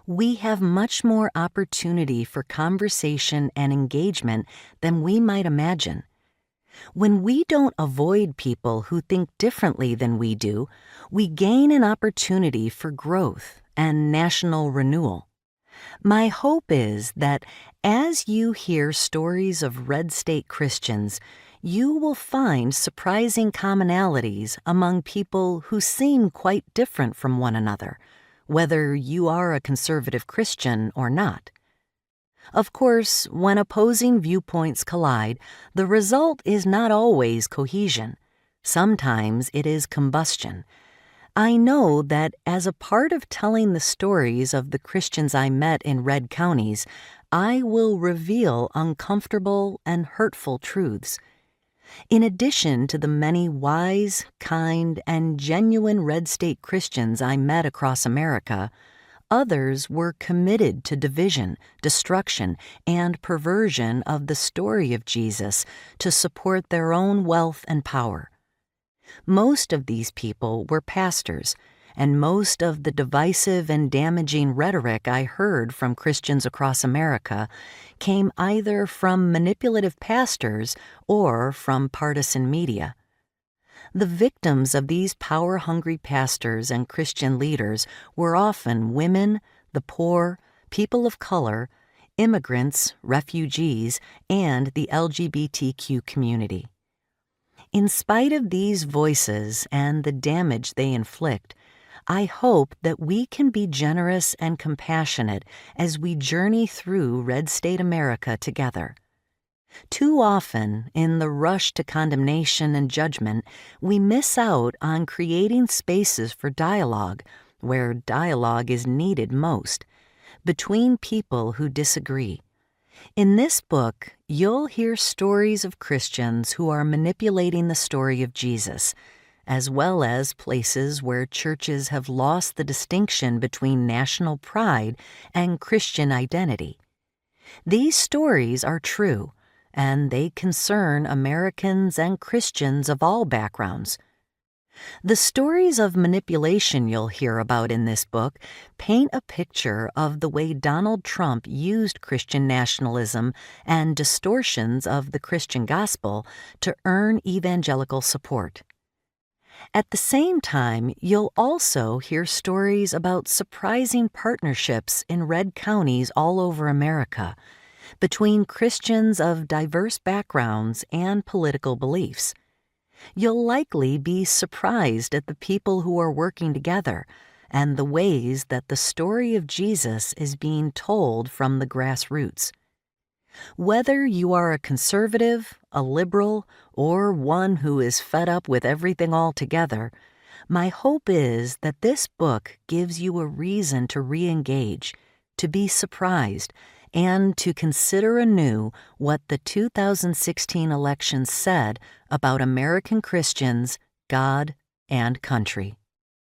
we have much more opportunity for conversation and engagement than we might imagine. When we don't avoid people who think differently than we do, we gain an opportunity for growth and national renewal. My hope is that as you hear stories of red state Christians, you will find surprising commonalities among people who seem quite different from one another, whether you are a conservative Christian or not. Of course, when opposing viewpoints collide, the result is not always cohesion. Sometimes it is combustion. I know that as a part of telling the stories of the Christians I met in red counties, I will reveal uncomfortable and hurtful truths. In addition to the many wise, kind, and genuine red state Christians I met across America, others were committed to division, destruction, and perversion of the story of Jesus to support their own wealth and power. Most of these people were pastors, and most of the divisive and damaging rhetoric I heard from Christians across America came either from manipulative pastors or from partisan media. The victims of these power-hungry pastors and Christian leaders were often women, the poor, people of color, immigrants, refugees, and the LGBTQ community. In spite of these voices and the damage they inflict, I hope that we can be generous and compassionate as we journey through red state America together. Too often, in the rush to condemnation and judgment, we miss out on creating spaces for dialogue, where dialogue is needed most, between people who disagree. In this book, you'll hear stories of Christians who are manipulating the story of Jesus, as well as places where churches have lost the distinction between national pride and Christian identity. These stories are true, and they concern Americans and Christians of all backgrounds. The stories of manipulation you'll hear about in this book paint a picture of the way Donald Trump used Christian nationalism and distortions of the Christian gospel to earn evangelical support. At the same time, you'll also hear stories about surprising partnerships in red counties all over America between Christians of diverse backgrounds and political beliefs. You'll likely be surprised at the people who are working together and the ways that the story of Jesus is being told from the grassroots. Whether you are a conservative, a liberal, or one who is fed up with everything altogether, my hope is that this book gives you a reason to re-engage, to be surprised, and to consider anew what the 2016 election said about American Christians, God, and country.